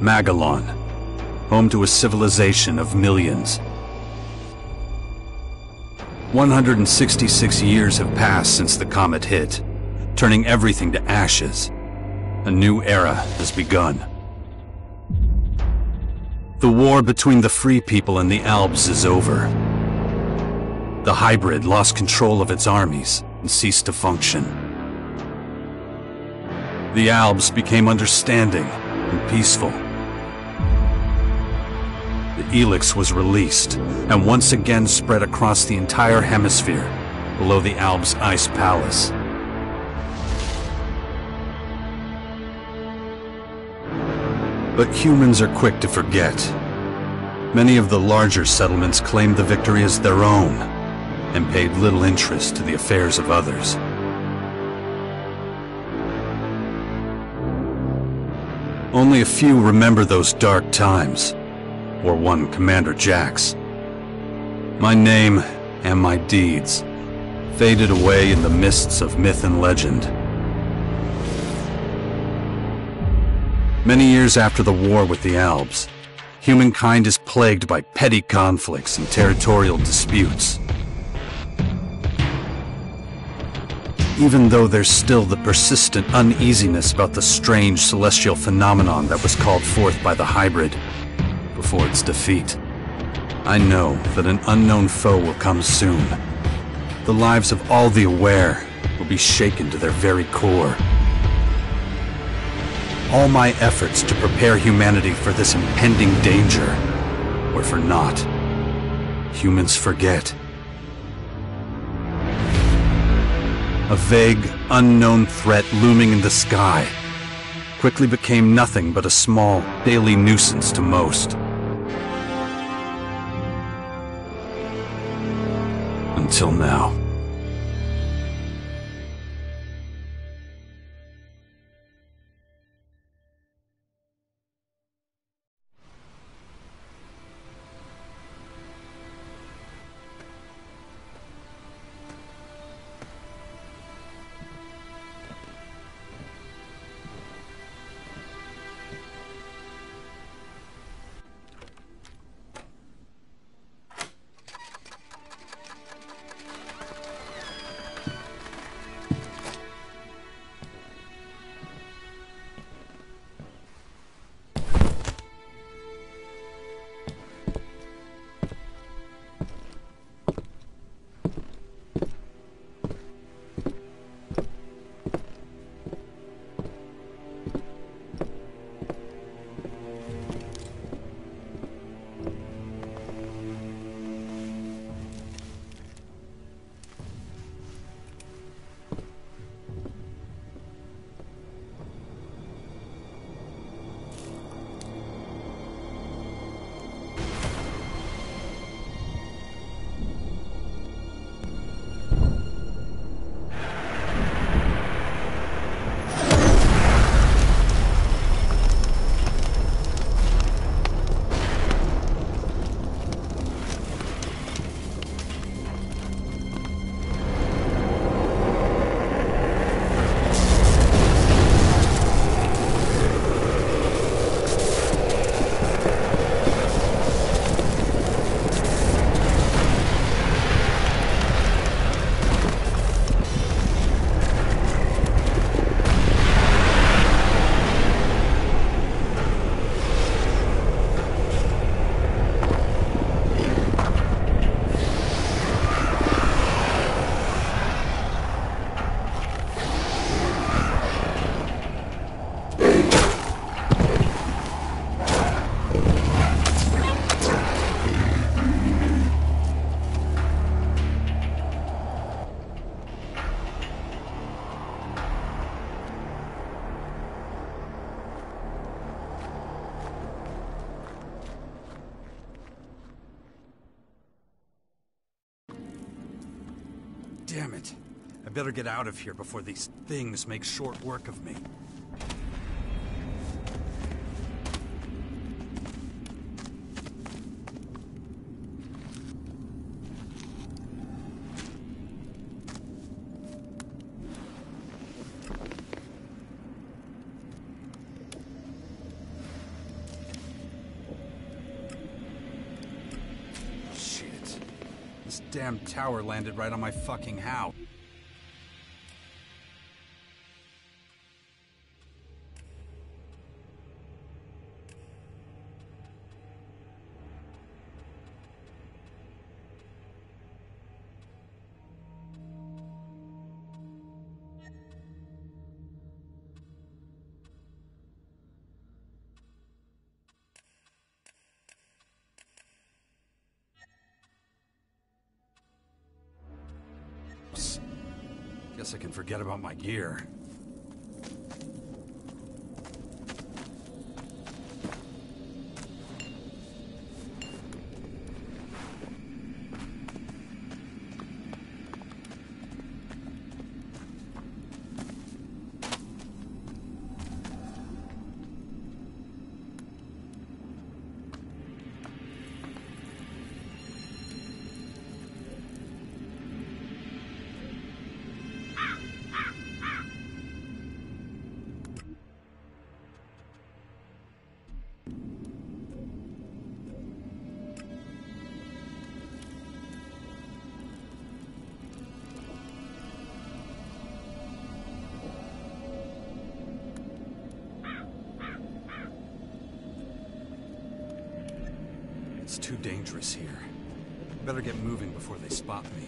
Magellan, home to a civilization of millions. 166 years have passed since the comet hit, turning everything to ashes. A new era has begun. The war between the free people and the Alps is over. The hybrid lost control of its armies and ceased to function. The Alps became understanding and peaceful. The Elex was released and once again spread across the entire hemisphere below the Alps' ice palace. But humans are quick to forget. Many of the larger settlements claimed the victory as their own and paid little interest to the affairs of others. Only a few remember those dark times, or one Commander Jax. My name and my deeds faded away in the mists of myth and legend. Many years after the war with the Alps, humankind is plagued by petty conflicts and territorial disputes. Even though there's still the persistent uneasiness about the strange celestial phenomenon that was called forth by the hybrid before its defeat, I know that an unknown foe will come soon. The lives of all the aware will be shaken to their very core. All my efforts to prepare humanity for this impending danger were for naught. Humans forget. A vague, unknown threat looming in the sky quickly became nothing but a small, daily nuisance to most. Until now. Damn it. I better get out of here before these things make short work of me. damn tower landed right on my fucking house. Guess I can forget about my gear. It's too dangerous here. Better get moving before they spot me.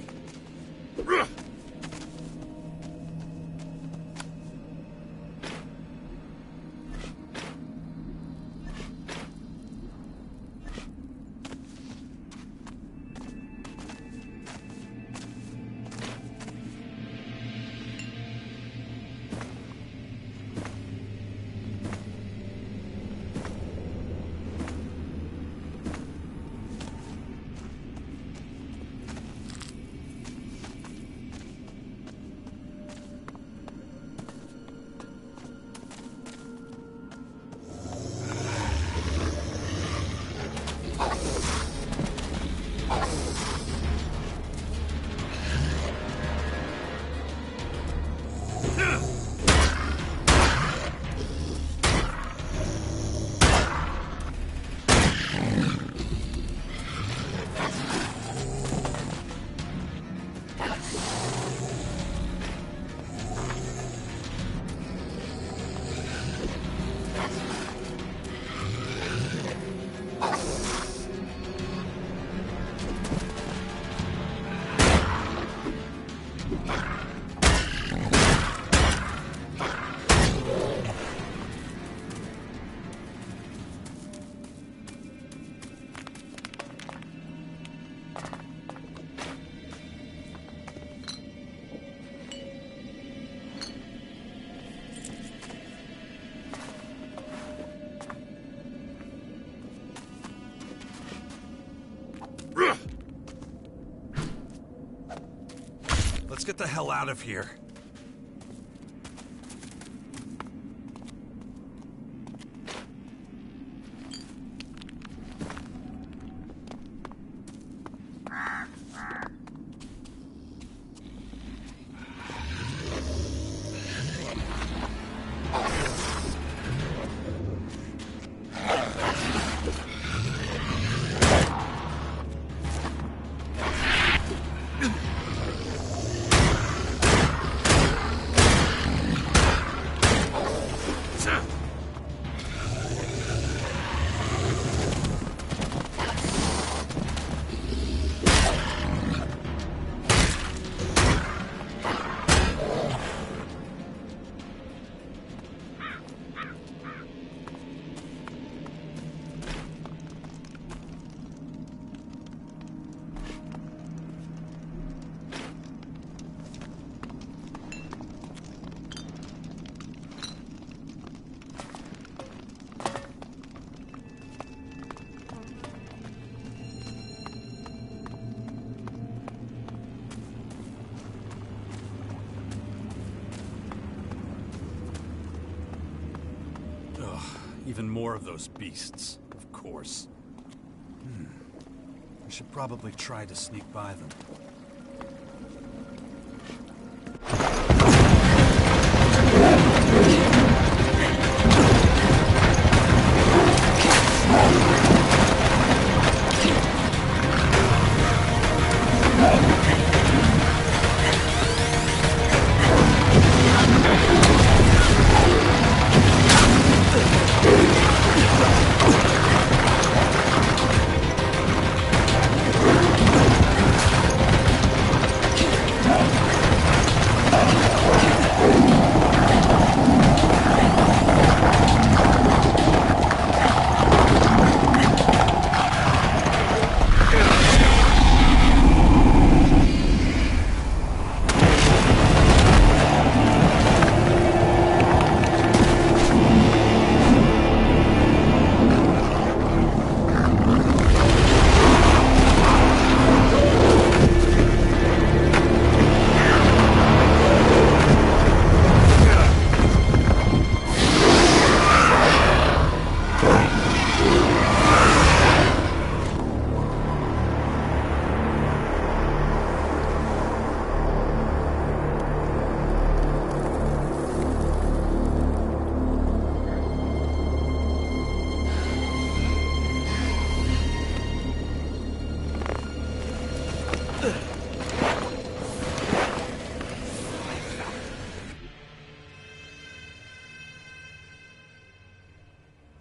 Let's get the hell out of here. Even more of those beasts, of course. I should probably try to sneak by them.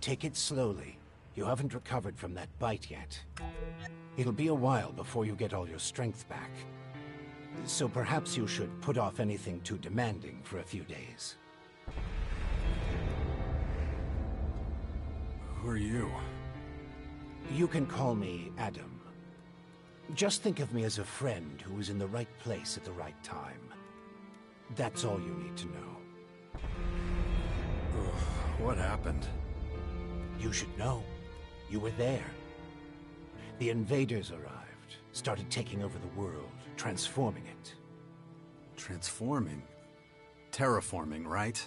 Take it slowly. You haven't recovered from that bite yet. It'll be a while before you get all your strength back. So perhaps you should put off anything too demanding for a few days. Who are you? You can call me Adam. Just think of me as a friend who was in the right place at the right time. That's all you need to know. What happened? You should know. You were there. The invaders arrived, started taking over the world, transforming it. Transforming? Terraforming, right?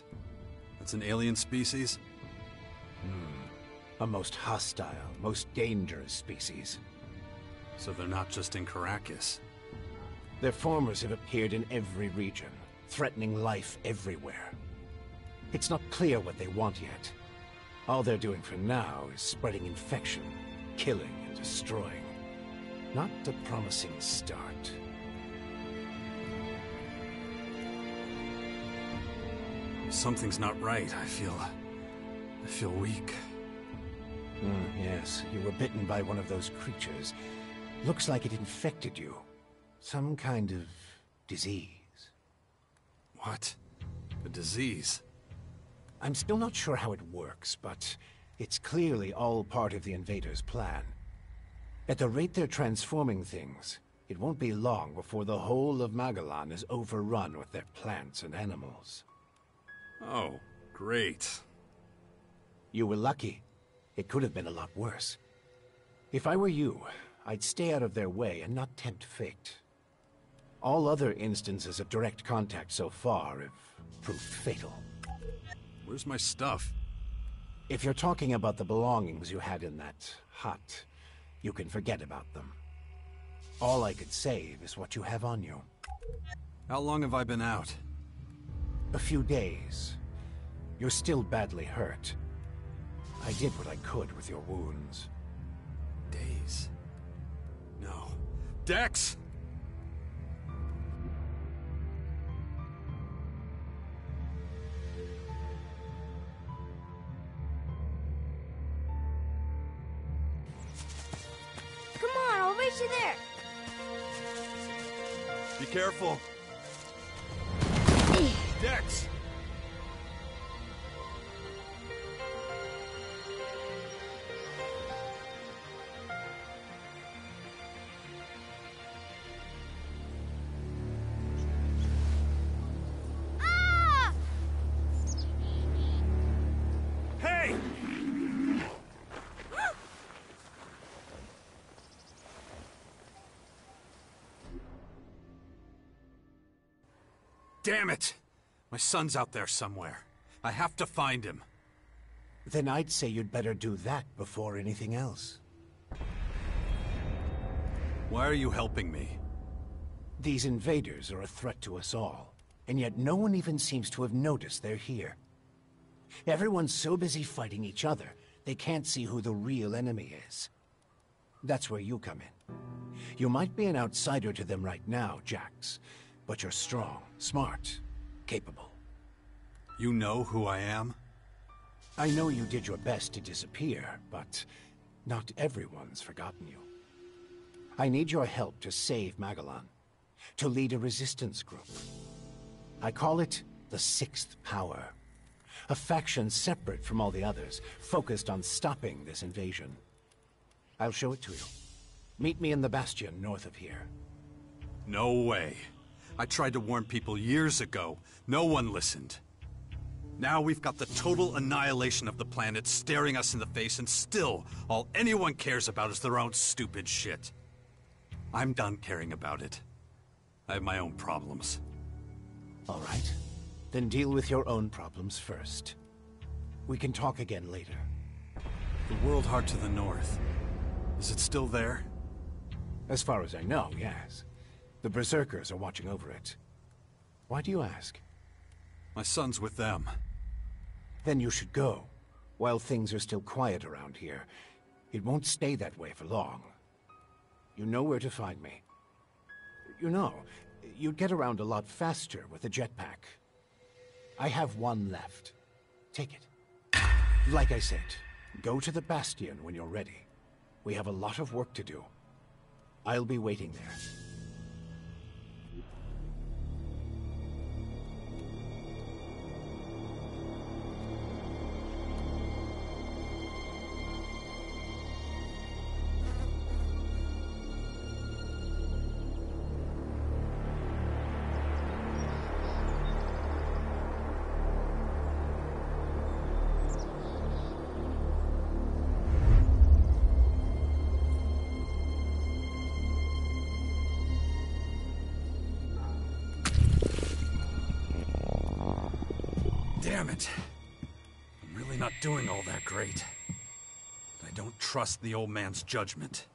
That's an alien species? A most hostile, most dangerous species. So they're not just in Caracas. Their formers have appeared in every region, threatening life everywhere. It's not clear what they want yet. All they're doing for now is spreading infection, killing and destroying. Not a promising start. Something's not right. I feel weak. Yes, you were bitten by one of those creatures. Looks like it infected you. Some kind of disease. What? A disease? I'm still not sure how it works, but it's clearly all part of the invaders' plan. At the rate they're transforming things, it won't be long before the whole of Magellan is overrun with their plants and animals. Oh, great. You were lucky. It could have been a lot worse. If I were you, I'd stay out of their way and not tempt fate. All other instances of direct contact so far have proved fatal. Where's my stuff? If you're talking about the belongings you had in that hut, you can forget about them. All I could save is what you have on you. How long have I been out? A few days. You're still badly hurt. I did what I could with your wounds. Days? No. Dex! Come on, I'll race you there. Be careful. Dex! Ah! Hey! Damn it! My son's out there somewhere. I have to find him. Then I'd say you'd better do that before anything else. Why are you helping me? These invaders are a threat to us all, and yet no one even seems to have noticed they're here. Everyone's so busy fighting each other, they can't see who the real enemy is. That's where you come in. You might be an outsider to them right now, Jax, but you're strong, smart, capable. You know who I am? I know you did your best to disappear, but not everyone's forgotten you. I need your help to save Magellan, to lead a resistance group. I call it the Sixth Power, a faction separate from all the others, focused on stopping this invasion. I'll show it to you. Meet me in the bastion north of here. No way. I tried to warn people years ago. No one listened. Now we've got the total annihilation of the planet staring us in the face, and still, all anyone cares about is their own stupid shit. I'm done caring about it. I have my own problems. All right. Then deal with your own problems first. We can talk again later. The World Heart to the north. Is it still there? As far as I know, yes. The Berserkers are watching over it. Why do you ask? My son's with them. Then you should go, while things are still quiet around here. It won't stay that way for long. You know where to find me. You know, you'd get around a lot faster with a jetpack. I have one left. Take it. Like I said, Go to the Bastion when you're ready. We have a lot of work to do. I'll be waiting there. Damn it. I'm really not doing all that great. But I don't trust the old man's judgment.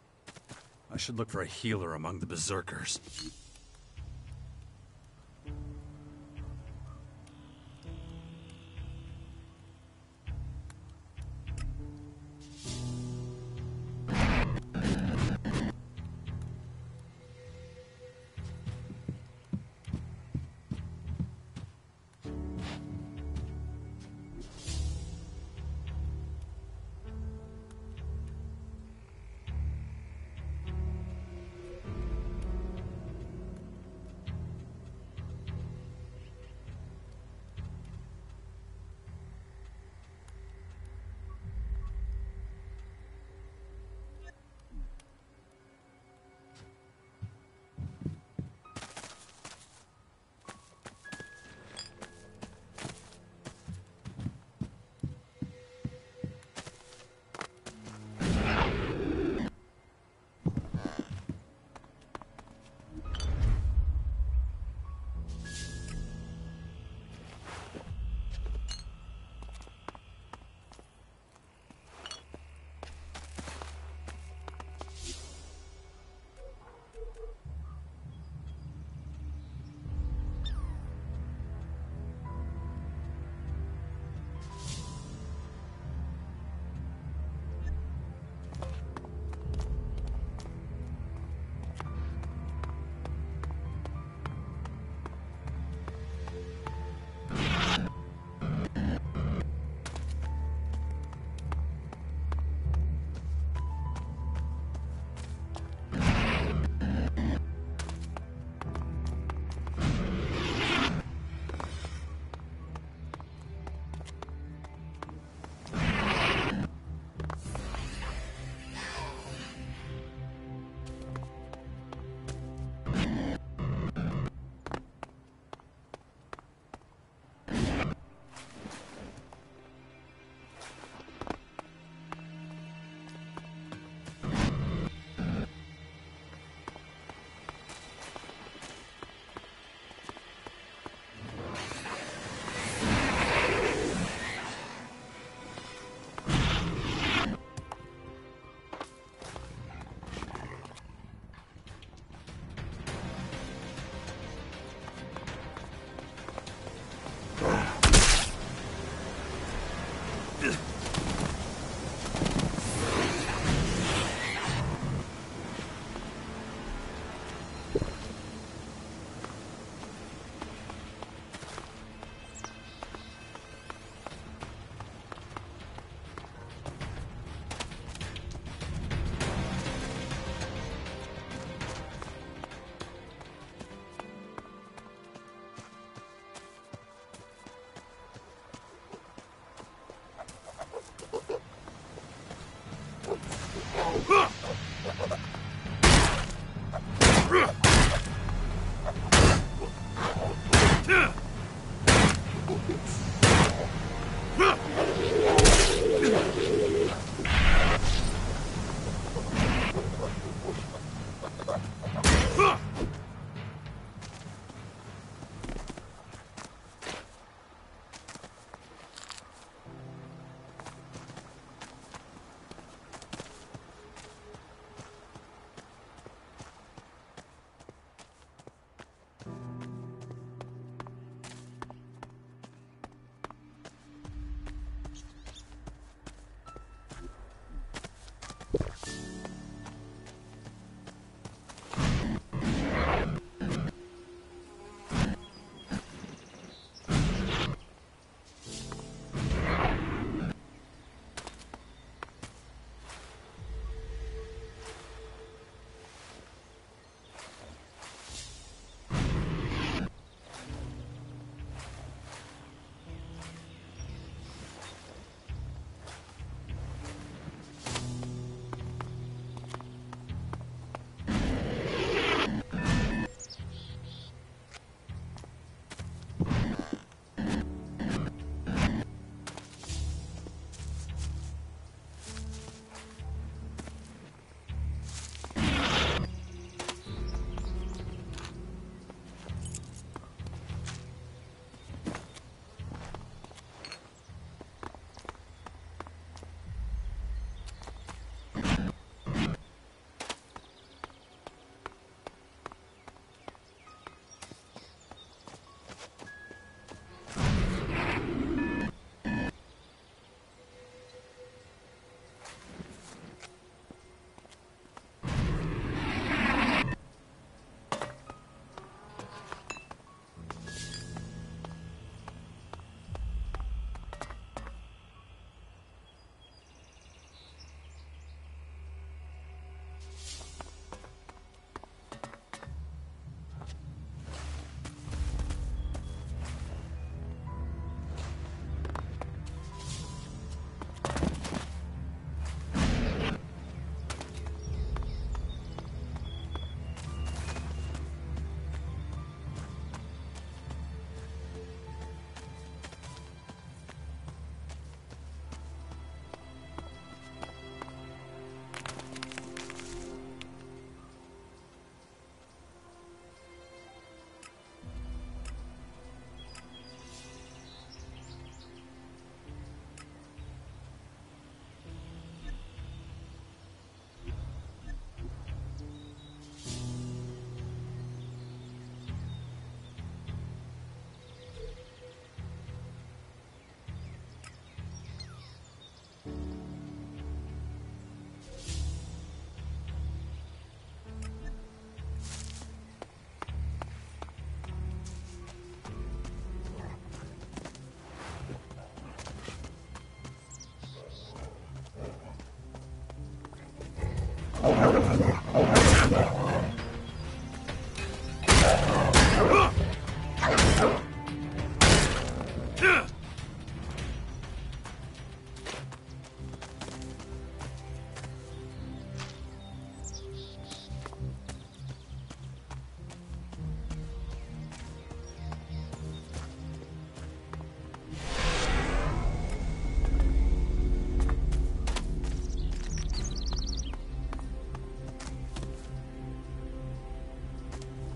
I should look for a healer among the berserkers.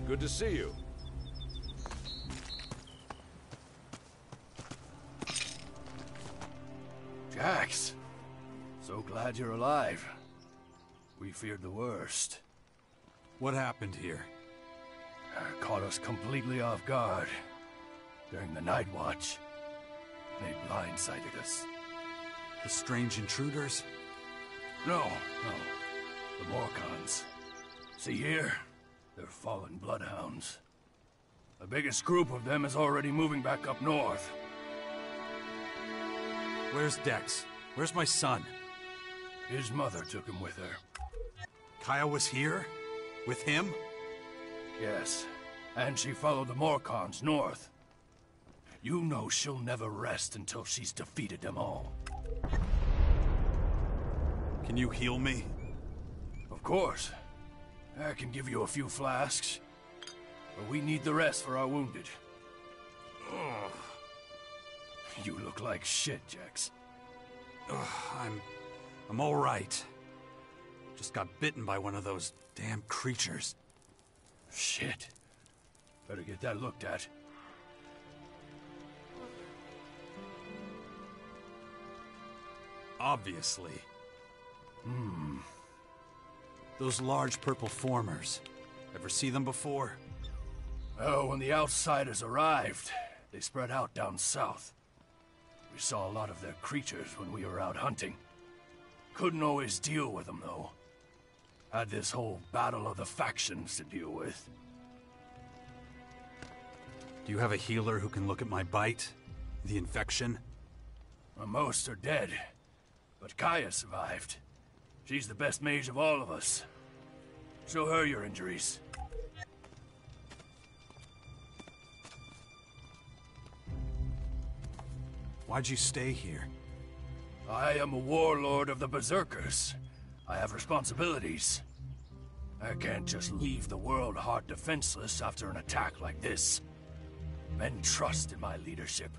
Good to see you. Jax, so glad you're alive. We feared the worst. What happened here? Caught us completely off guard during the night watch. They blindsided us. The strange intruders? No. The Morcons. See here? They're fallen bloodhounds. The biggest group of them is already moving back up north. Where's Dex? Where's my son? His mother took him with her. Kaya was here? With him? Yes, and she followed the Morcons north. You know she'll never rest until she's defeated them all. Can you heal me? Of course. I can give you a few flasks, but we need the rest for our wounded. Ugh. You look like shit, Jax. I'm all right. Just got bitten by one of those damn creatures. Shit. Better get that looked at. Obviously. Those large purple formers. Ever see them before? Oh, when the outsiders arrived, they spread out down south. We saw a lot of their creatures when we were out hunting. Couldn't always deal with them, though. Had this whole battle of the factions to deal with. Do you have a healer who can look at my bite? The infection? Most are dead, but Kaya survived. She's the best mage of all of us. Show her your injuries. Why'd you stay here? I am a warlord of the Berserkers. I have responsibilities. I can't just leave the world heart defenseless after an attack like this. Men trust in my leadership.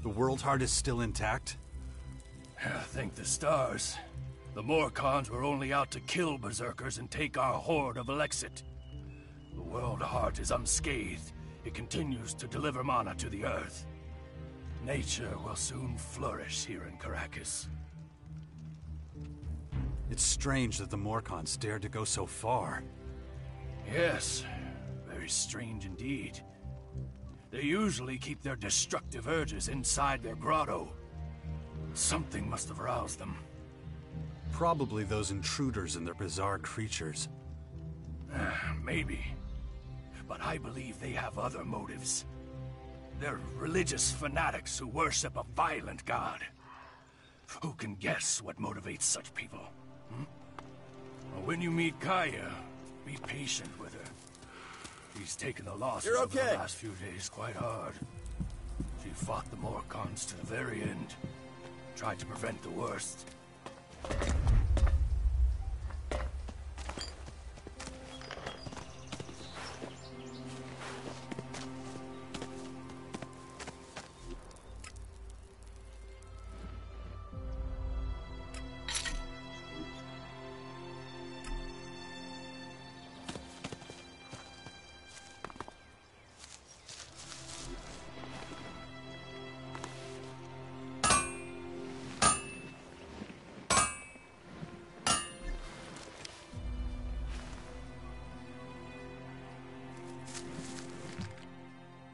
The world heart is still intact? Thank the stars. The Morcons were only out to kill Berserkers and take our horde of Elexit. The world heart is unscathed. It continues to deliver mana to the earth. Nature will soon flourish here in Caracas. It's strange that the Morcons dared to go so far. Yes, very strange indeed. They usually keep their destructive urges inside their grotto. Something must have roused them. Probably those intruders and their bizarre creatures. Maybe. But I believe they have other motives. They're religious fanatics who worship a violent god. Who can guess what motivates such people? Well, when you meet Kaya, be patient with her. She's taken the losses over the last few days quite hard. She fought the Morcons to the very end. Tried to prevent the worst.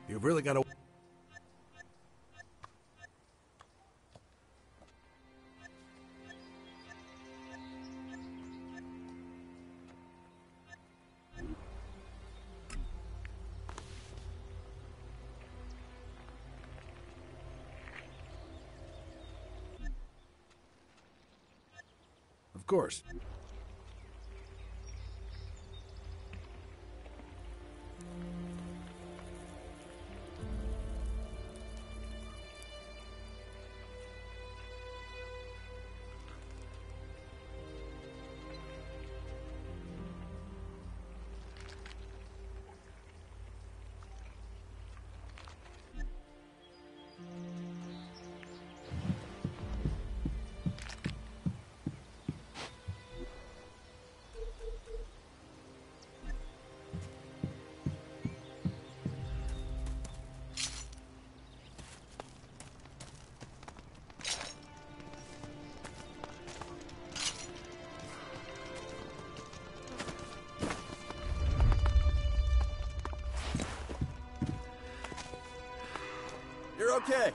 You've really got to... Of course. You're okay.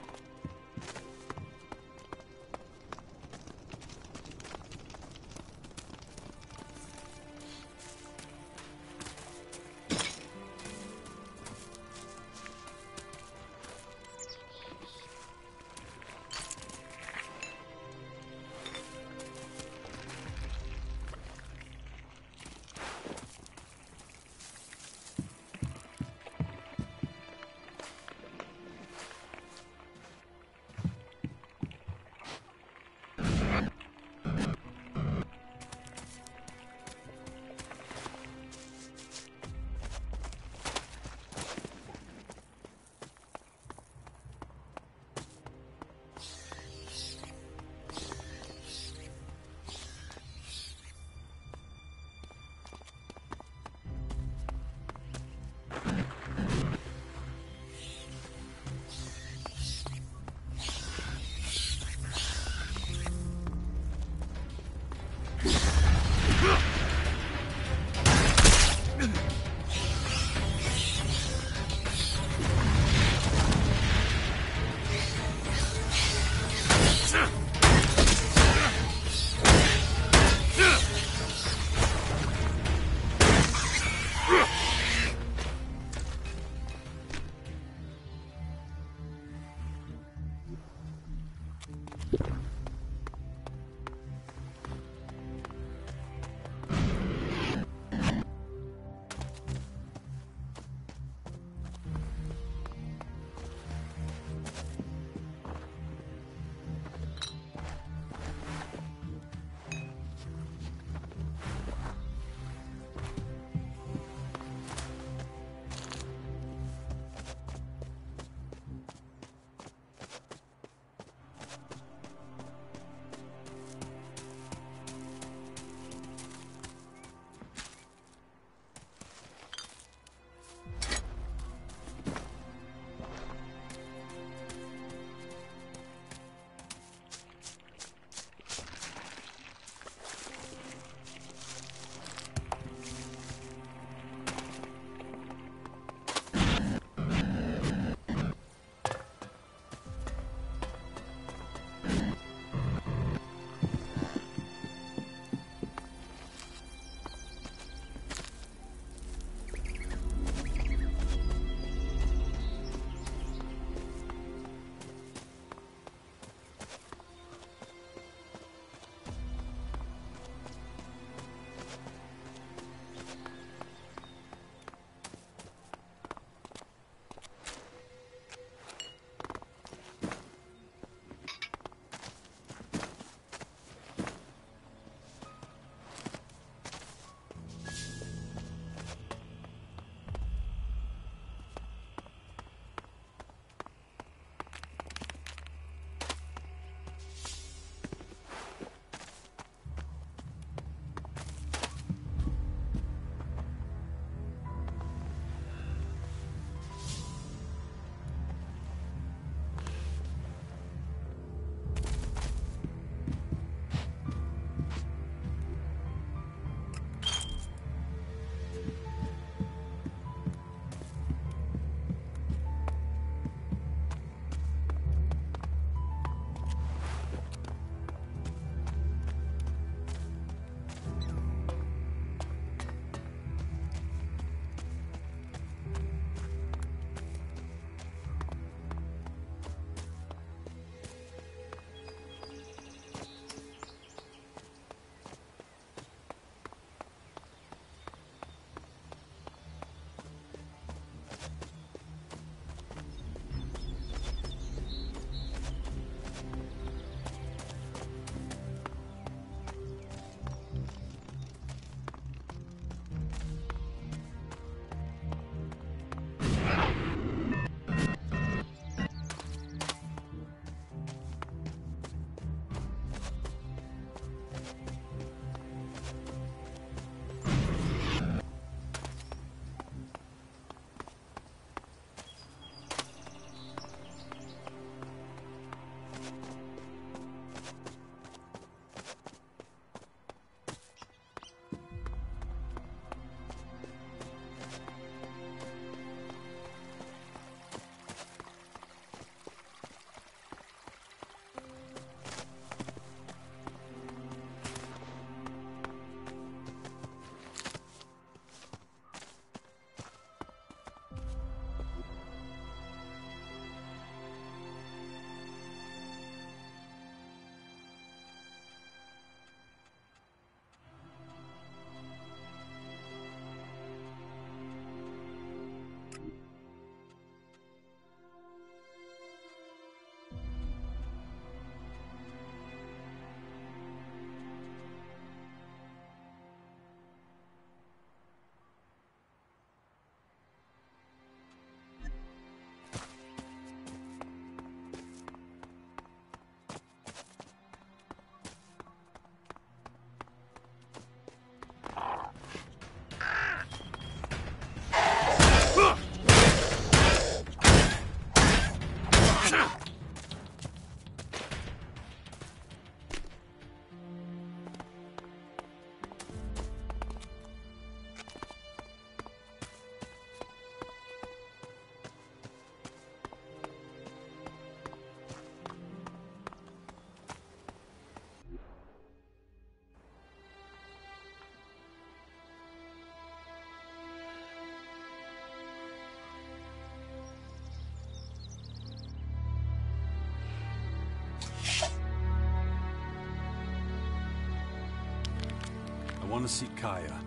want to see Kaya.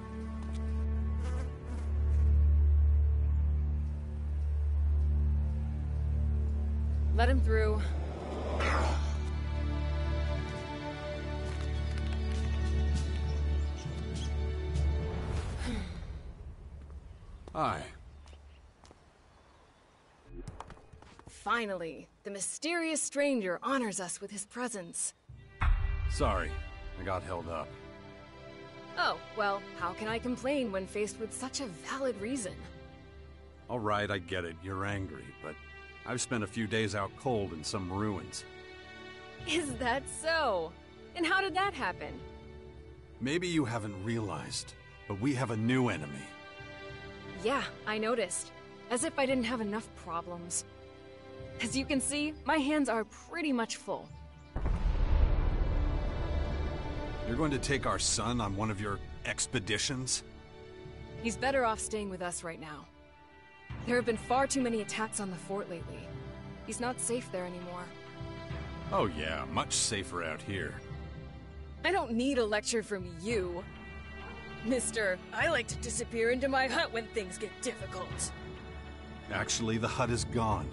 Let him through. Hi. Finally, the mysterious stranger honors us with his presence. Sorry, I got held up. Oh, well, how can I complain when faced with such a valid reason? All right, I get it. You're angry, but I've spent a few days out cold in some ruins. Is that so? And how did that happen? Maybe you haven't realized, but we have a new enemy. Yeah, I noticed. As if I didn't have enough problems. As you can see, my hands are pretty much full. You're going to take our son on one of your expeditions? He's better off staying with us right now. There have been far too many attacks on the fort lately. He's not safe there anymore. Oh yeah, much safer out here. I don't need a lecture from you. Mister, I like to disappear into my hut when things get difficult. Actually, the hut is gone.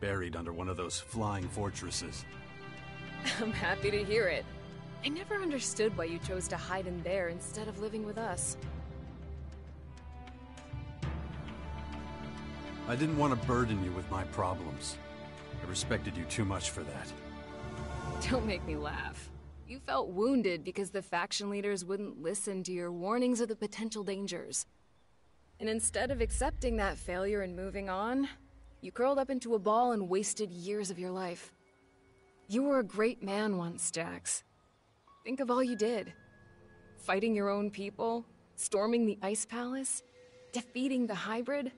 Buried under one of those flying fortresses. I'm happy to hear it. I never understood why you chose to hide in there instead of living with us. I didn't want to burden you with my problems. I respected you too much for that. Don't make me laugh. You felt wounded because the faction leaders wouldn't listen to your warnings of the potential dangers. And instead of accepting that failure and moving on, you curled up into a ball and wasted years of your life. You were a great man once, Jax. Think of all you did. Fighting your own people, storming the Ice Palace, defeating the Hybrid.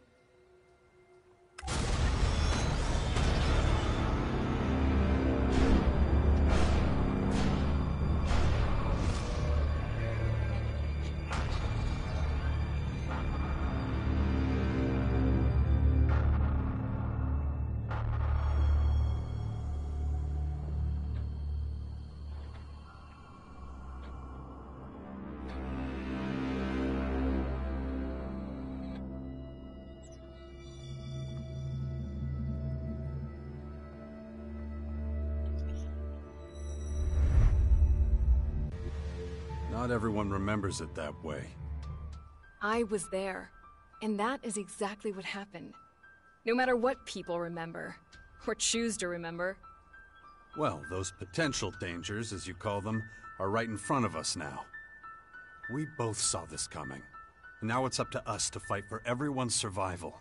Not everyone remembers it that way. I was there, and that is exactly what happened. No matter what people remember, or choose to remember. Well, those potential dangers, as you call them, are right in front of us now. We both saw this coming, and now it's up to us to fight for everyone's survival.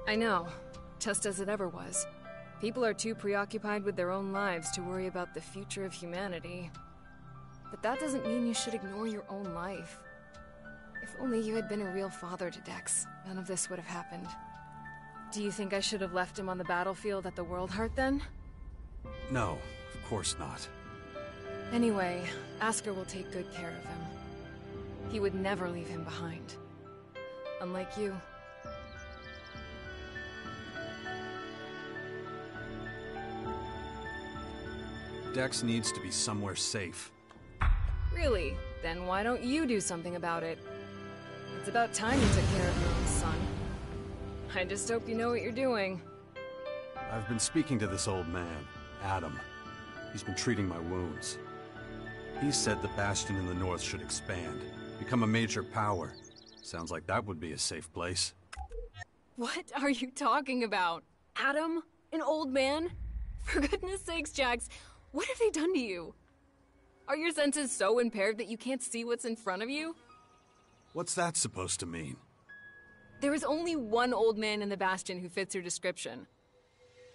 I know, just as it ever was. People are too preoccupied with their own lives to worry about the future of humanity. But that doesn't mean you should ignore your own life. If only you had been a real father to Dex, none of this would have happened. Do you think I should have left him on the battlefield at the World Heart then? No, of course not. Anyway, Asker will take good care of him. He would never leave him behind. Unlike you. Dex needs to be somewhere safe. Really? Then why don't you do something about it? It's about time you took care of your own son. I just hope you know what you're doing. I've been speaking to this old man, Adam. He's been treating my wounds. He said the Bastion in the north should expand, become a major power. Sounds like that would be a safe place. What are you talking about? Adam? An old man? For goodness sakes, Jax, what have they done to you? Are your senses so impaired that you can't see what's in front of you? What's that supposed to mean? There is only one old man in the Bastion who fits your description.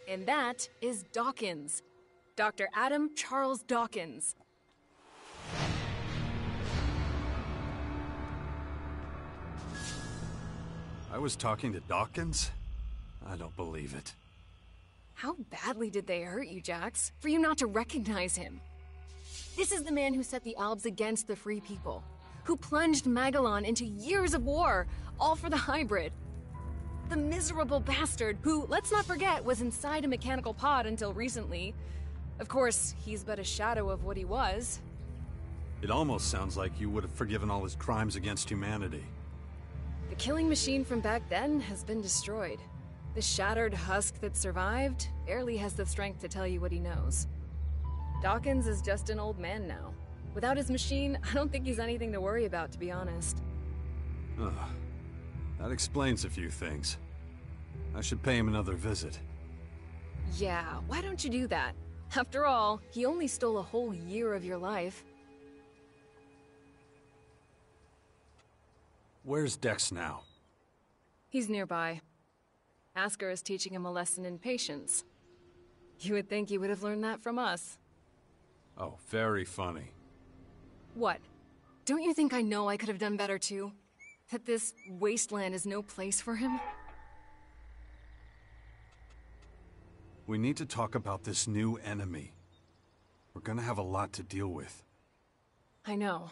And that is Dawkins. Dr. Adam Charles Dawkins. I was talking to Dawkins? I don't believe it. How badly did they hurt you, Jax, for you not to recognize him? This is the man who set the Albs against the Free People, who plunged Magellan into years of war, all for the Hybrid. The miserable bastard who, let's not forget, was inside a mechanical pod until recently. Of course, he's but a shadow of what he was. It almost sounds like you would have forgiven all his crimes against humanity. The killing machine from back then has been destroyed. The shattered husk that survived barely has the strength to tell you what he knows. Dawkins is just an old man now. Without his machine, I don't think he's anything to worry about, to be honest. Ugh. That explains a few things. I should pay him another visit. Yeah, why don't you do that? After all, he only stole a whole year of your life. Where's Dex now? He's nearby. Asker is teaching him a lesson in patience. You would think he would have learned that from us. Oh, very funny. What? Don't you think I know I could have done better too? That this wasteland is no place for him? We need to talk about this new enemy. We're gonna have a lot to deal with. I know.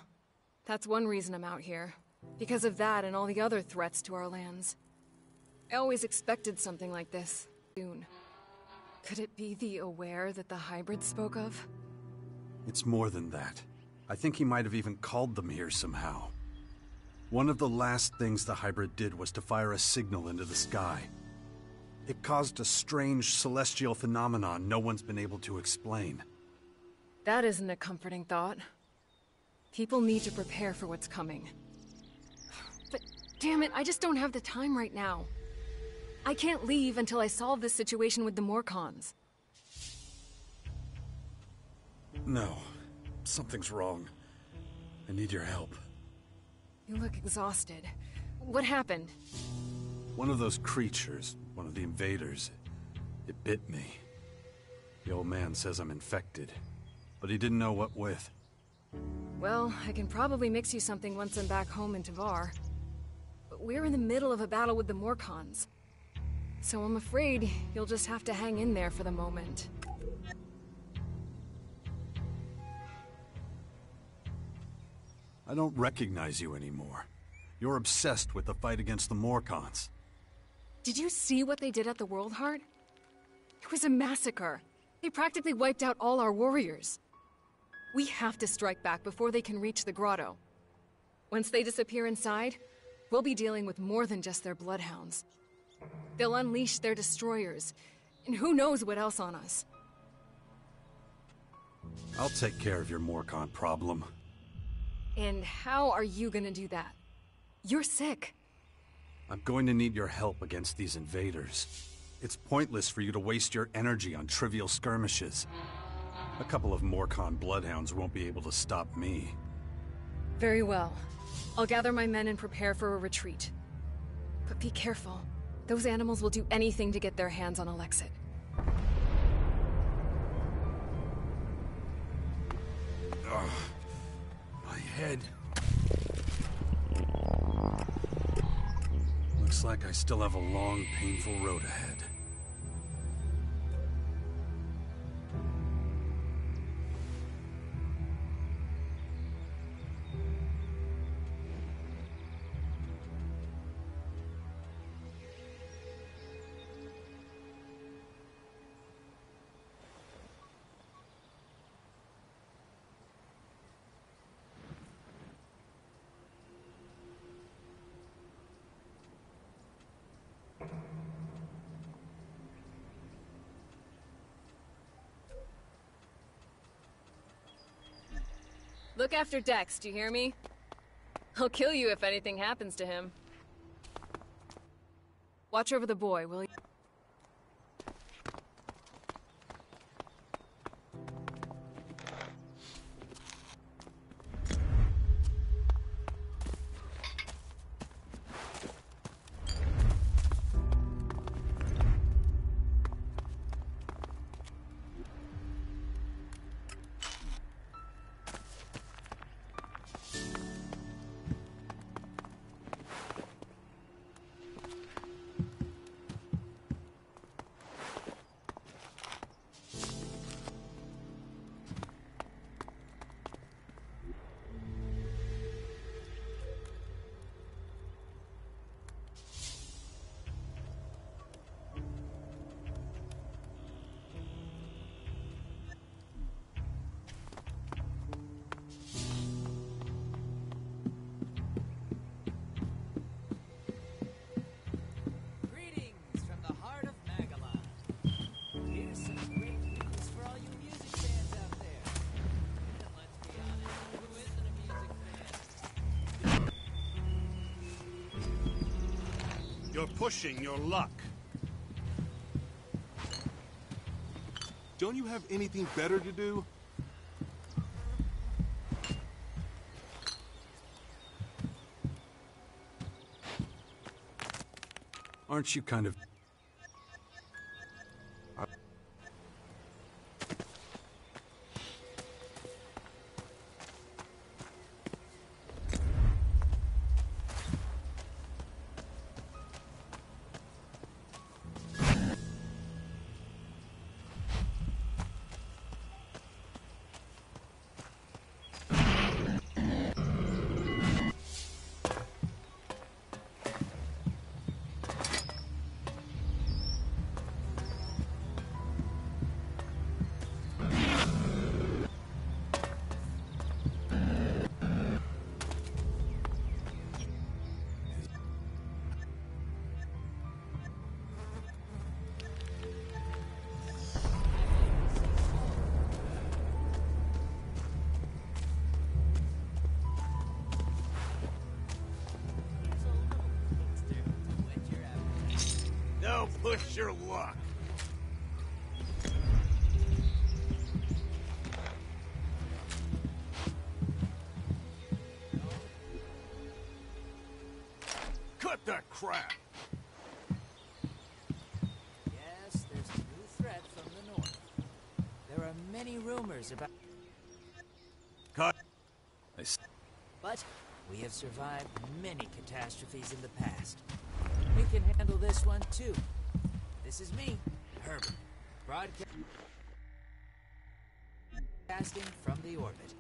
That's one reason I'm out here. Because of that and all the other threats to our lands. I always expected something like this soon. Could it be the Aware that the hybrid spoke of? It's more than that. I think he might have even called them here somehow. One of the last things the hybrid did was to fire a signal into the sky. It caused a strange celestial phenomenon no one's been able to explain. That isn't a comforting thought. People need to prepare for what's coming. But damn it, I just don't have the time right now. I can't leave until I solve this situation with the Morcons. No. Something's wrong. I need your help. You look exhausted. What happened? One of those creatures, one of the invaders, it bit me. The old man says I'm infected, but he didn't know what with. Well, I can probably mix you something once I'm back home in Tavar. But we're in the middle of a battle with the Morcons. So I'm afraid you'll just have to hang in there for the moment. I don't recognize you anymore. You're obsessed with the fight against the Morcons. Did you see what they did at the World Heart? It was a massacre. They practically wiped out all our warriors. We have to strike back before they can reach the grotto. Once they disappear inside, we'll be dealing with more than just their bloodhounds. They'll unleash their destroyers, and who knows what else on us. I'll take care of your Morcon problem. And how are you gonna do that? You're sick. I'm going to need your help against these invaders. It's pointless for you to waste your energy on trivial skirmishes. A couple of Morcon bloodhounds won't be able to stop me. Very well. I'll gather my men and prepare for a retreat. But be careful. Those animals will do anything to get their hands on Alexit. Ugh. My head. Looks like I still have a long, painful road ahead. Look after Dex, do you hear me? I'll kill you if anything happens to him. Watch over the boy, will you? You're pushing your luck. Don't you have anything better to do? Aren't you kind of... No, push your luck. Cut that crap! Yes, there's a new threat from the north. There are many rumors about... Cut! But we have survived many catastrophes in the past. We can handle this one, too. This is me, Herbert, broadcasting from the orbit.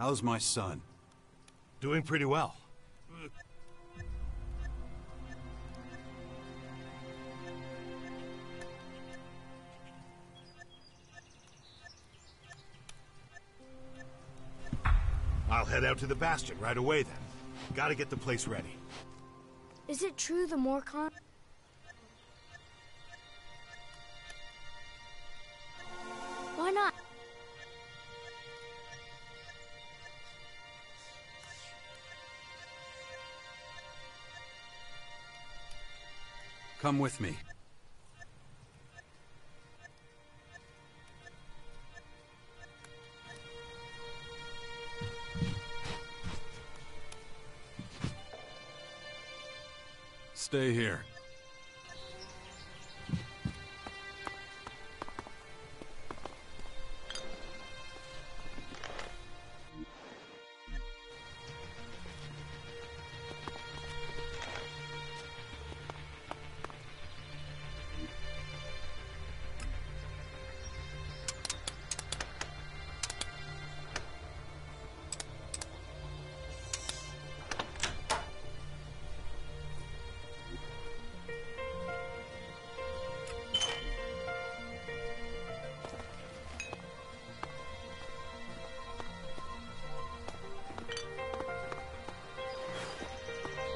How's my son? Doing pretty well. I'll head out to the Bastion right away then. Gotta get the place ready. Is it true the Morcon? Why not? Come with me. Stay here.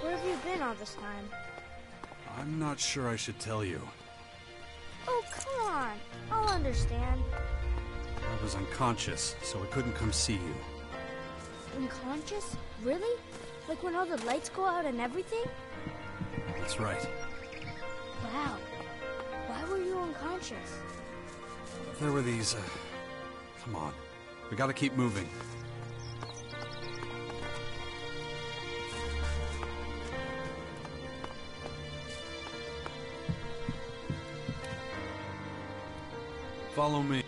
Where have you been all this time? I'm not sure I should tell you. Oh, come on. I'll understand. I was unconscious, so I couldn't come see you. Unconscious? Really? Like when all the lights go out and everything? That's right. Wow. Why were you unconscious? There were these, Come on. We gotta keep moving. Follow me.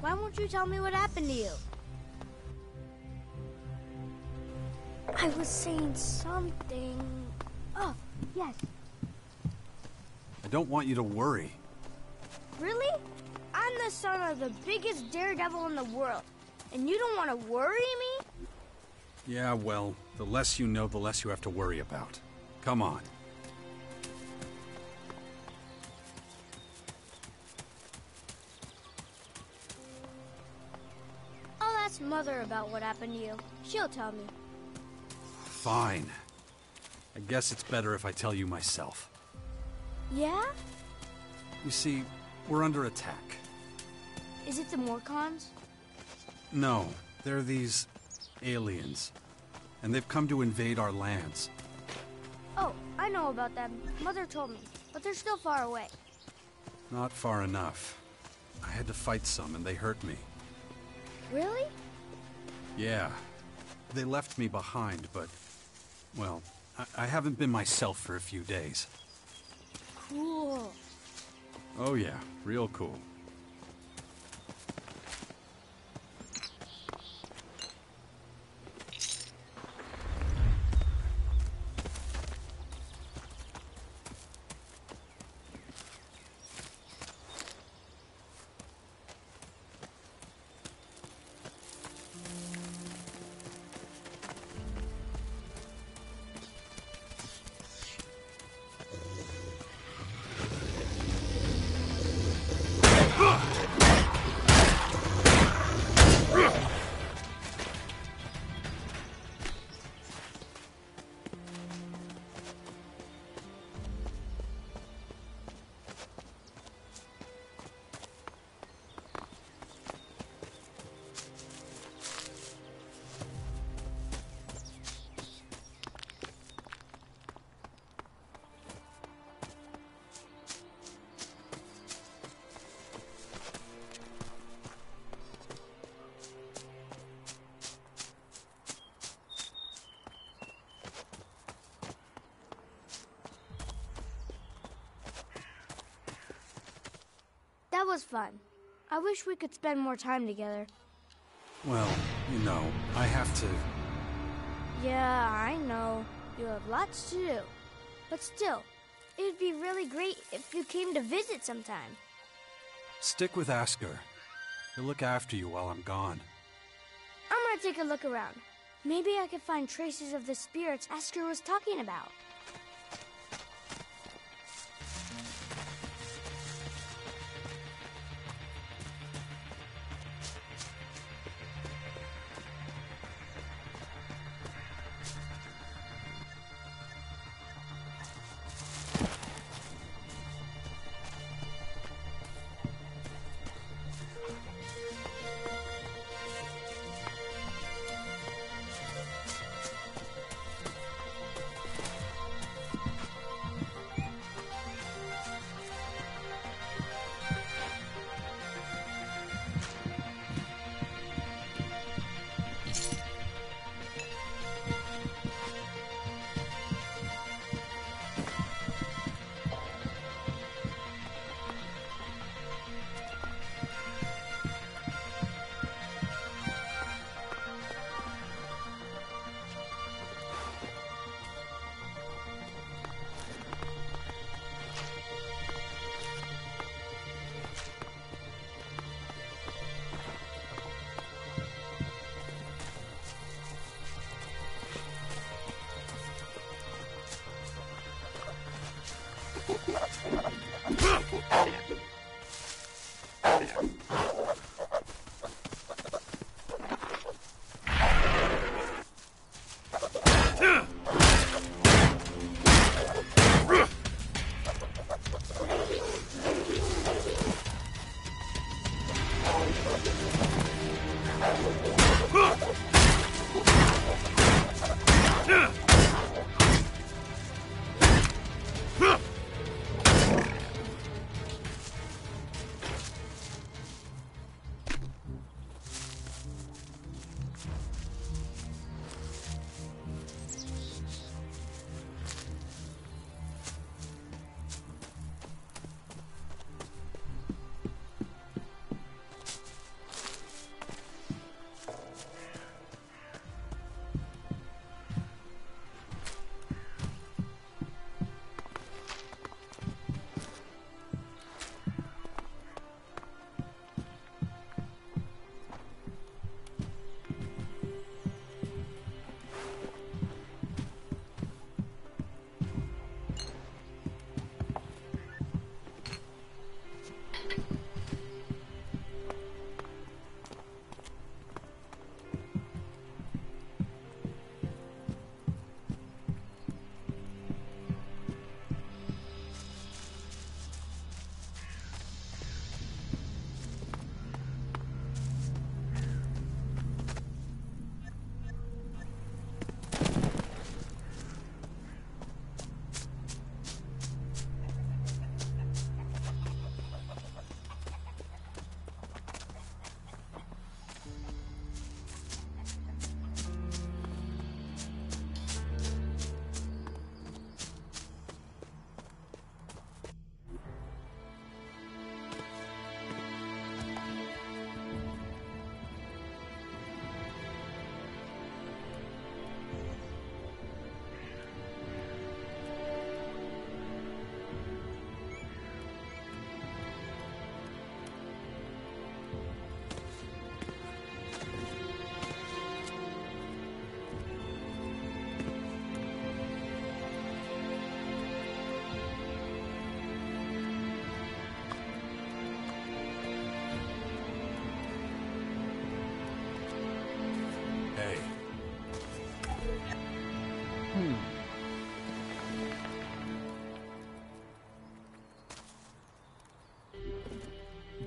Why won't you tell me what happened to you? I was saying something... Oh, yes. I don't want you to worry. Really? I'm the son of the biggest daredevil in the world, and you don't want to worry me? Yeah, well, the less you know, the less you have to worry about. Come on. I'll ask Mother about what happened to you. She'll tell me. Fine. I guess it's better if I tell you myself. Yeah? You see, we're under attack. Is it the Morcons? No, they're these aliens. And they've come to invade our lands. Oh, I know about them. Mother told me, but they're still far away. Not far enough. I had to fight some and they hurt me. Really? Yeah. They left me behind, but... well, I haven't been myself for a few days. Cool. Oh yeah, real cool. That was fun. I wish we could spend more time together. Well, you know, I have to... Yeah, I know. You have lots to do. But still, it'd be really great if you came to visit sometime. Stick with Asker. He'll look after you while I'm gone. I'm gonna take a look around. Maybe I could find traces of the spirits Asker was talking about.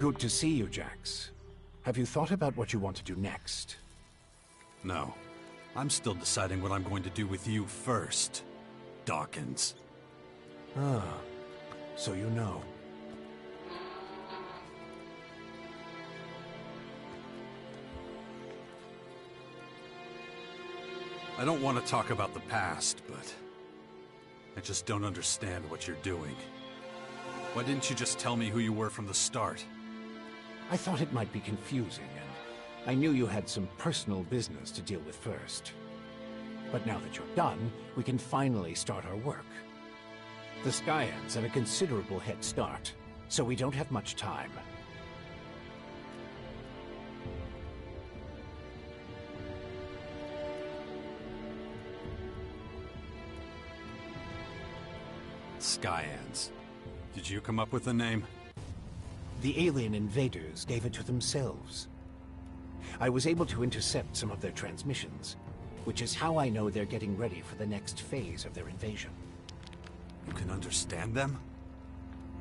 Good to see you, Jax. Have you thought about what you want to do next? No. I'm still deciding what I'm going to do with you first, Dawkins. Ah, so you know. I don't want to talk about the past, but I just don't understand what you're doing. Why didn't you just tell me who you were from the start? I thought it might be confusing, and I knew you had some personal business to deal with first. But now that you're done, we can finally start our work. The Skyans have a considerable head start, so we don't have much time. Skyans. Did you come up with the name? The alien invaders gave it to themselves. I was able to intercept some of their transmissions, which is how I know they're getting ready for the next phase of their invasion. You can understand them?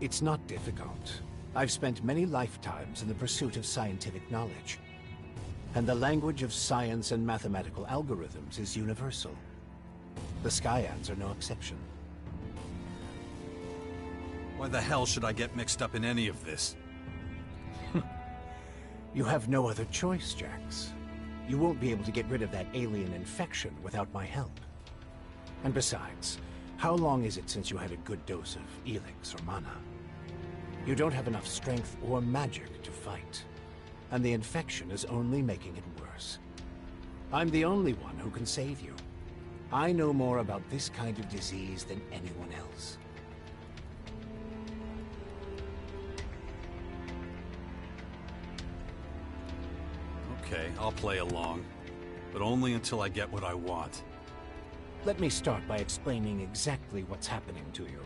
It's not difficult. I've spent many lifetimes in the pursuit of scientific knowledge. And the language of science and mathematical algorithms is universal. The Skyans are no exception. Why the hell should I get mixed up in any of this? You have no other choice, Jax. You won't be able to get rid of that alien infection without my help. And besides, how long is it since you had a good dose of Elex or mana? You don't have enough strength or magic to fight, and the infection is only making it worse. I'm the only one who can save you. I know more about this kind of disease than anyone else. Okay, I'll play along, but only until I get what I want. Let me start by explaining exactly what's happening to you.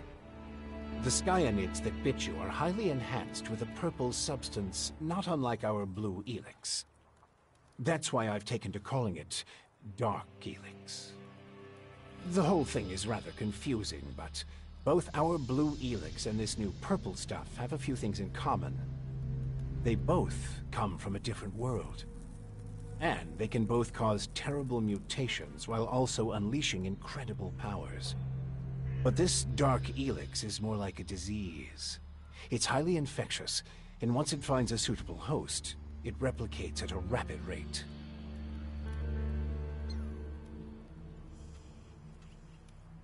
The Skyanids that bit you are highly enhanced with a purple substance not unlike our blue Elex. That's why I've taken to calling it Dark Elex. The whole thing is rather confusing, but both our blue Elex and this new purple stuff have a few things in common. They both come from a different world. And they can both cause terrible mutations while also unleashing incredible powers. But this Dark Elex is more like a disease. It's highly infectious, and once it finds a suitable host, it replicates at a rapid rate.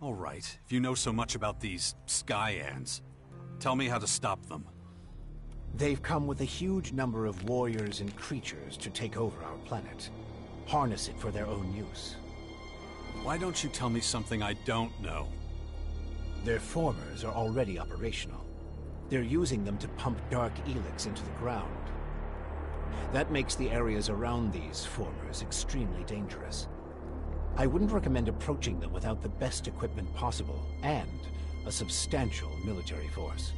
All right, if you know so much about these Skyans, tell me how to stop them. They've come with a huge number of warriors and creatures to take over our planet. Harness it for their own use. Why don't you tell me something I don't know? Their formers are already operational. They're using them to pump Dark Elex into the ground. That makes the areas around these formers extremely dangerous. I wouldn't recommend approaching them without the best equipment possible, and a substantial military force.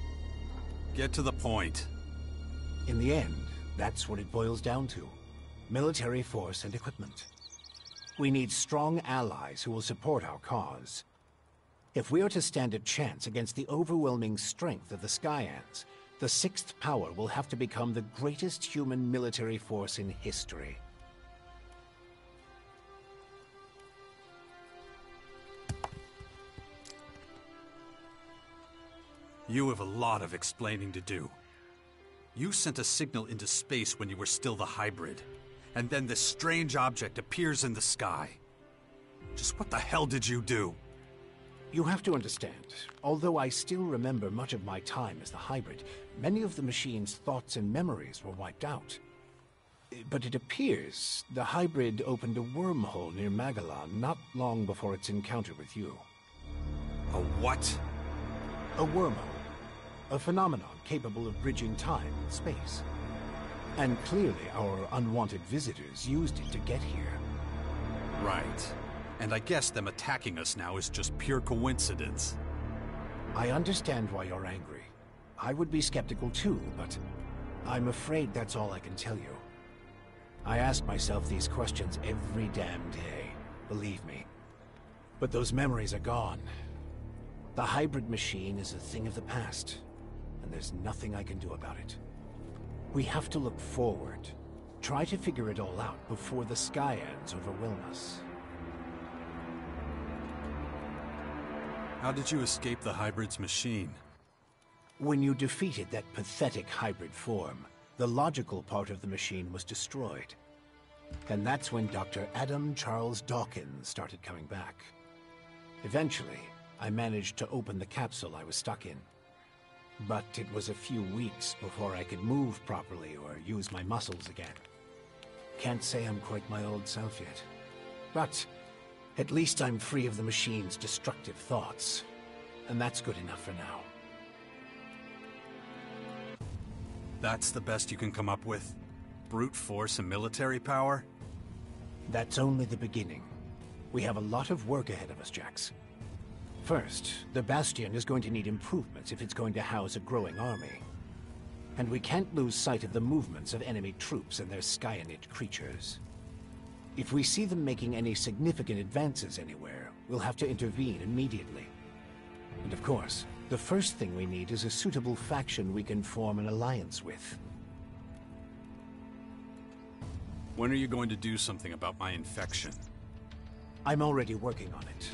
Get to the point. In the end, that's what it boils down to. Military force and equipment. We need strong allies who will support our cause. If we are to stand a chance against the overwhelming strength of the Skyans, the Sixth Power will have to become the greatest human military force in history. You have a lot of explaining to do. You sent a signal into space when you were still the hybrid, and then this strange object appears in the sky. Just what the hell did you do? You have to understand, although I still remember much of my time as the hybrid, many of the machine's thoughts and memories were wiped out. But it appears the hybrid opened a wormhole near Magellan not long before its encounter with you. A what? A wormhole. A phenomenon capable of bridging time and space. And clearly our unwanted visitors used it to get here. Right. And I guess them attacking us now is just pure coincidence. I understand why you're angry. I would be skeptical too, but I'm afraid that's all I can tell you. I ask myself these questions every damn day, believe me. But those memories are gone. The hybrid machine is a thing of the past, and there's nothing I can do about it. We have to look forward, try to figure it all out before the Skyans overwhelm us. How did you escape the hybrid's machine? When you defeated that pathetic hybrid form, the logical part of the machine was destroyed. And that's when Dr. Adam Charles Dawkins started coming back. Eventually, I managed to open the capsule I was stuck in. But it was a few weeks before I could move properly or use my muscles again. Can't say I'm quite my old self yet. But at least I'm free of the machine's destructive thoughts. And that's good enough for now. That's the best you can come up with? Brute force and military power? That's only the beginning. We have a lot of work ahead of us, Jax. First, the Bastion is going to need improvements if it's going to house a growing army. And we can't lose sight of the movements of enemy troops and their Skyanid creatures. If we see them making any significant advances anywhere, we'll have to intervene immediately. And of course, the first thing we need is a suitable faction we can form an alliance with. When are you going to do something about my infection? I'm already working on it.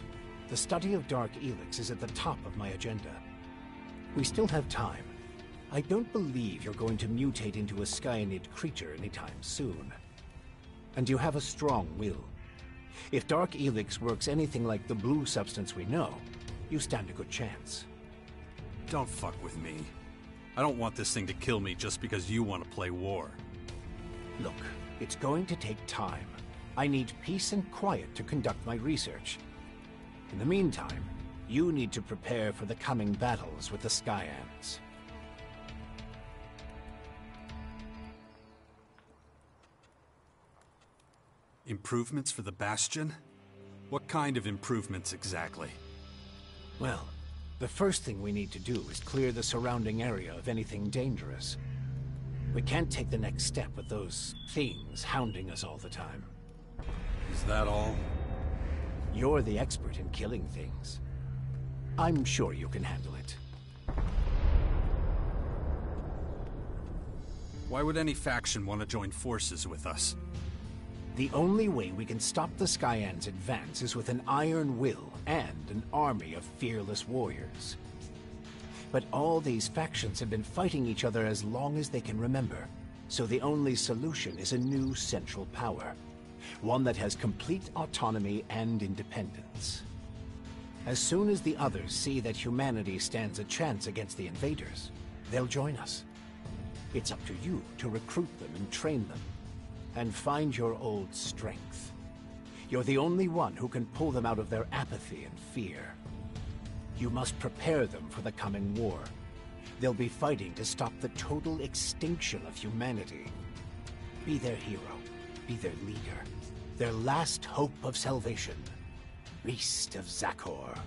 The study of Dark Elex is at the top of my agenda. We still have time. I don't believe you're going to mutate into a Skyanid creature anytime soon. And you have a strong will. If Dark Elex works anything like the blue substance we know, you stand a good chance. Don't fuck with me. I don't want this thing to kill me just because you want to play war. Look, it's going to take time. I need peace and quiet to conduct my research. In the meantime, you need to prepare for the coming battles with the Skyans. Improvements for the Bastion? What kind of improvements exactly? Well, the first thing we need to do is clear the surrounding area of anything dangerous. We can't take the next step with those things hounding us all the time. Is that all? You're the expert in killing things. I'm sure you can handle it. Why would any faction want to join forces with us? The only way we can stop the Skyans' advance is with an iron will and an army of fearless warriors. But all these factions have been fighting each other as long as they can remember, so the only solution is a new central power. One that has complete autonomy and independence. As soon as the others see that humanity stands a chance against the invaders, they'll join us. It's up to you to recruit them and train them, and find your old strength. You're the only one who can pull them out of their apathy and fear. You must prepare them for the coming war. They'll be fighting to stop the total extinction of humanity. Be their hero. Be their leader. Their last hope of salvation. Beast of Zakor.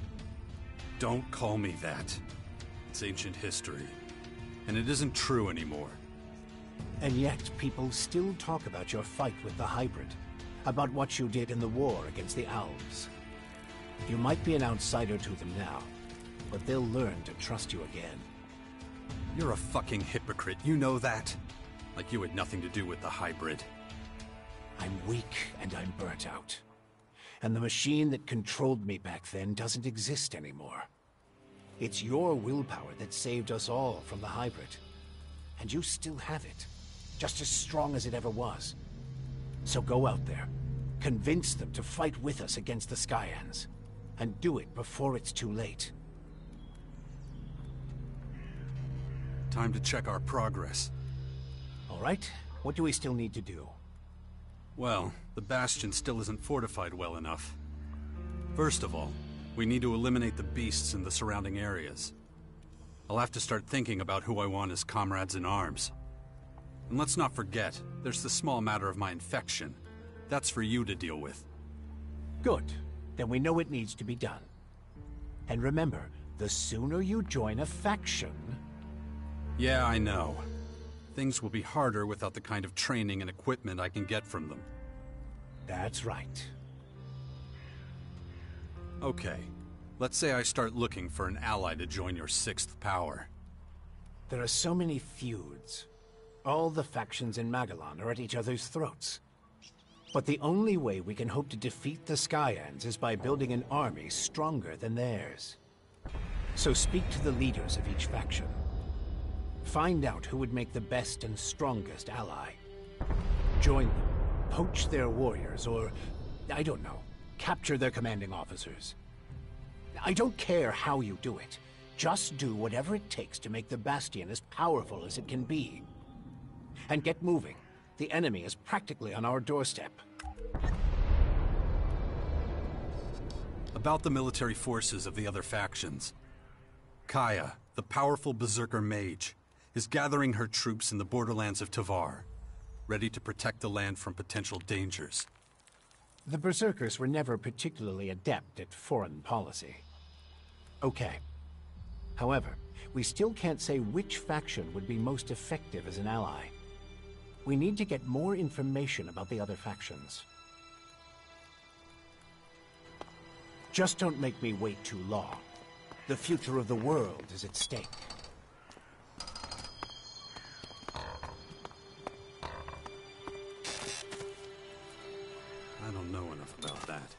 Don't call me that. It's ancient history. And it isn't true anymore. And yet, people still talk about your fight with the hybrid. About what you did in the war against the Alves. You might be an outsider to them now, but they'll learn to trust you again. You're a fucking hypocrite, you know that? Like you had nothing to do with the hybrid. I'm weak and I'm burnt out. And the machine that controlled me back then doesn't exist anymore. It's your willpower that saved us all from the hybrid. And you still have it. Just as strong as it ever was. So go out there. Convince them to fight with us against the Skyans. And do it before it's too late. Time to check our progress. All right. What do we still need to do? Well, the Bastion still isn't fortified well enough. First of all, we need to eliminate the beasts in the surrounding areas. I'll have to start thinking about who I want as comrades in arms. And let's not forget, there's the small matter of my infection. That's for you to deal with. Good. Then we know it needs to be done. And remember, the sooner you join a faction... Yeah, I know. Things will be harder without the kind of training and equipment I can get from them. That's right. Okay. Let's say I start looking for an ally to join your sixth power. There are so many feuds. All the factions in Magellan are at each other's throats. But the only way we can hope to defeat the Skyans is by building an army stronger than theirs. So speak to the leaders of each faction. Find out who would make the best and strongest ally. Join them, poach their warriors, or, I don't know, capture their commanding officers. I don't care how you do it. Just do whatever it takes to make the Bastion as powerful as it can be. And get moving. The enemy is practically on our doorstep. About the military forces of the other factions. Kaya, the powerful berserker mage, is gathering her troops in the borderlands of Tavar, ready to protect the land from potential dangers. The berserkers were never particularly adept at foreign policy. Okay. However, we still can't say which faction would be most effective as an ally. We need to get more information about the other factions. Just don't make me wait too long. The future of the world is at stake. I don't know enough about that.